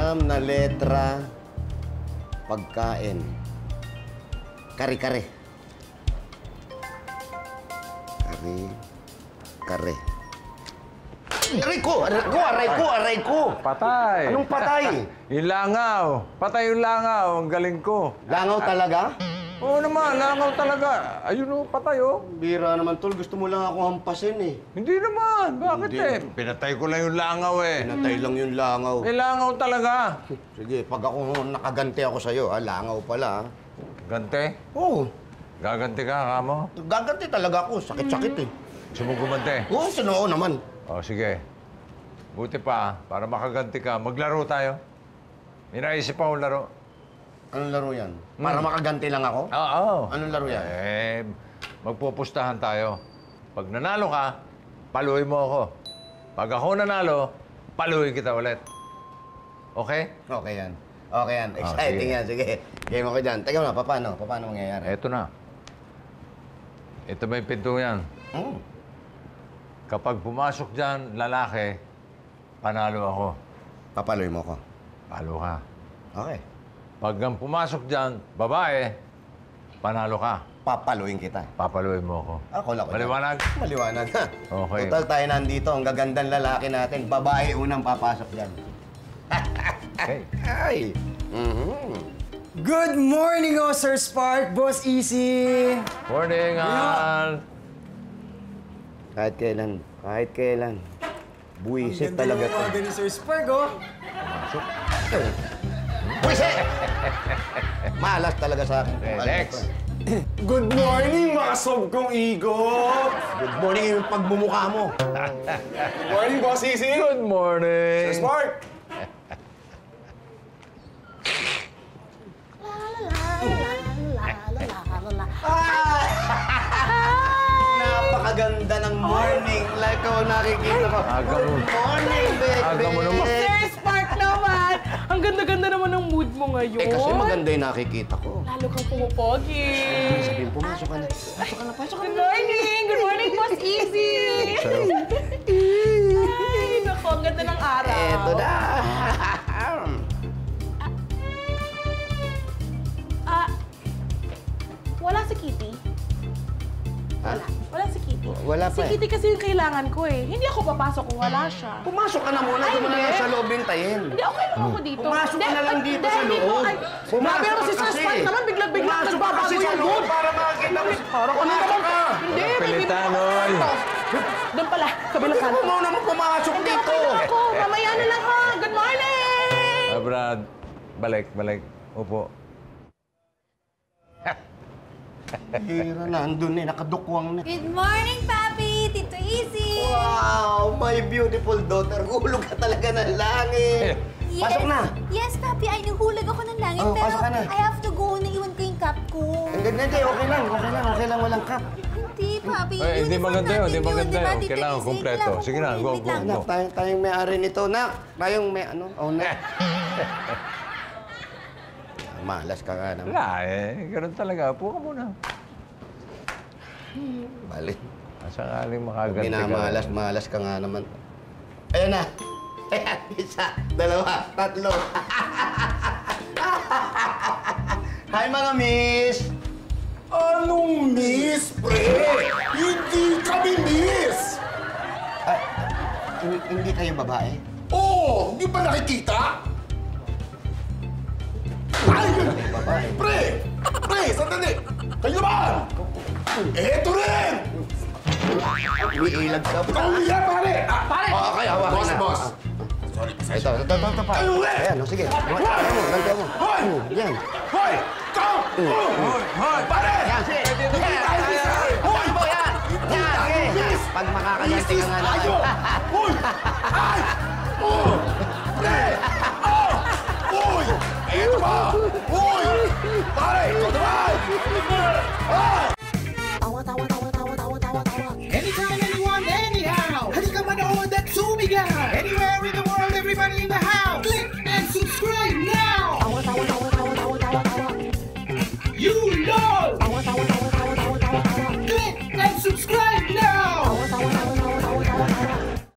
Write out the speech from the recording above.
Siyam na letra, pagkain. Kare-kare. Kare-kare. Aray ko! Patay. Anong patay? Yung langaw. Patay yung langaw. Ang galing ko. Langaw talaga? Oo naman, langaw talaga. Ayun o, patay o. Bira naman, tol. Gusto mo lang ako hampasin eh. Hindi naman. Bakit Hindi. eh? Pinatay ko lang yung langaw eh. Pinatay lang yung langaw. May langaw talaga. Sige, pag ako nakaganti ako sa'yo, langaw pala. Gante? Oo. Gaganti ka, kamo? Gaganti talaga ako. Sakit-sakit eh. Gusto mo gumante? Oo, sinoo naman. O, sige. Buti pa, para makaganti ka, maglaro tayo. May naisip akong laro. Anong laro yan? Para makaganti lang ako? Oo. Anong laro yan? Magpupustahan tayo. Pag nanalo ka, paluin mo ako. Pag ako nanalo, paluin kita ulit. Okay? Okay yan. Okay yan. Exciting yan. Sige. Game ako dyan. Teka mo na, paano? Paano mangyayari? Eto na. Ito may pinto yan. Kapag pumasok dyan, lalaki, panalo ako. Papaloy mo ko. Palo ka. Okay. Pag ang pumasok dyan, babae, panalo ka. Papaloyin kita. Papaluin mo ako. Ako lang. Maliwanag? Maliwanag ha. Okay. Total tayo nandito. Ang gagandang lalaki natin. Babae unang papasok dyan. Okay. Ay! Good morning, oh, Sir Spark, Boss Easy! Morning, Al! Kahit kailan. Buwisit talaga to. Ang ni Sir Spark, oh! Buwisit! Malas talaga sa akin. Okay, next. Good morning, mga sob kong igo! Good morning yung pagbumuka mo. Good morning, Boss Easy! Good morning! Sir Spark! Napakaganda ng morning. Like ko nakikita ko. Aga mo. Good morning, baby. Aga mo naman. Sir Spark naman! Ang ganda-ganda naman ng mood mo ngayon. Eh, kasi maganda yung nakikita ko. Lalo kang pumupogi. Sabihin, pumasok ka na. Pasok ka Good morning! Good morning, Boss Easy! Ay, naku, ang ganda ng araw. Eto na. Wala si Kitty. Wala si Kitty. Wala pa Si Kitty kasi yung kailangan ko eh. Hindi ako papasok kung wala siya. Pumasok ka na muna. Ay, Doon mo na hindi. lang sa loob hintayin. Hindi, okay lang ako dito. Pumasok ka na lang Hindi, dito sa hindi loob. ko- ay, Pumasok pero si ka Sir kasi. Spark naman biglang Pumasok ka nagbabago kasi sa yung loob mood. para makakita mo. Parang ano naman ka. Hindi, may Pilitan, bibig- oy. Doon pala, kabilang kanto. Huwag mo naman pumasok Hindi, dito. okay lang ako. Mamaya na lang ha. Good morning! Brad, balik. Upo. Hira na, andun eh. Nakadukwang na. Good morning, Papi! Tito Easy! Wow, my beautiful daughter. Hulog ka talaga ng langit. Pasok na. Yes, Papi. Ay, nahulag ako ng langit. Oh, pero pasok ka na. I have to go. Naiwan ko yung cup ko. Hindi. Okay lang. Walang cup. Hindi, Papi. Ay, hindi Uniform maganda yun, natin hindi maganda di ba, yun. Tito Kailangan Easy? kumpleto. Kailangan Sige na, go, wait go, lang. go. Nak, tayong may-ari nito. Nak, tayong may owner. Malas ka nga naman. Wala eh. Ganun talaga. Upo ka muna. Balik. Sakaling makaganti ka. Malas ka nga naman. Ayan na. Ayan, isa, dalawa, tatlo. Hi, mga miss! Anong miss, pre? Hindi kami miss! Hindi kayo babae? Oo! Hindi ba nakikita? Ay! Babae. Pre! Pre! Sandali! Kayo naman! Eto rin! Umiilag ka pa. Kauya, pare! Pare! Okay, hawakan Boss, na. boss! Sorry, Ito pa. Kayo rin! Ayan, sige. Gantihan mo. Hoy! Yan. Hoy! Ikaw! Hoy! Pare! Yan, sige. Hindi tayo miss! Hoy! Yan. Yan, Hindi tayo sige. miss! Pag makakaganti ka nga tayo! naman. Hoy! Ay! Oh! Pre! Oh! Hoy! Eto ba? Hoy! Pare! Ikaw naman!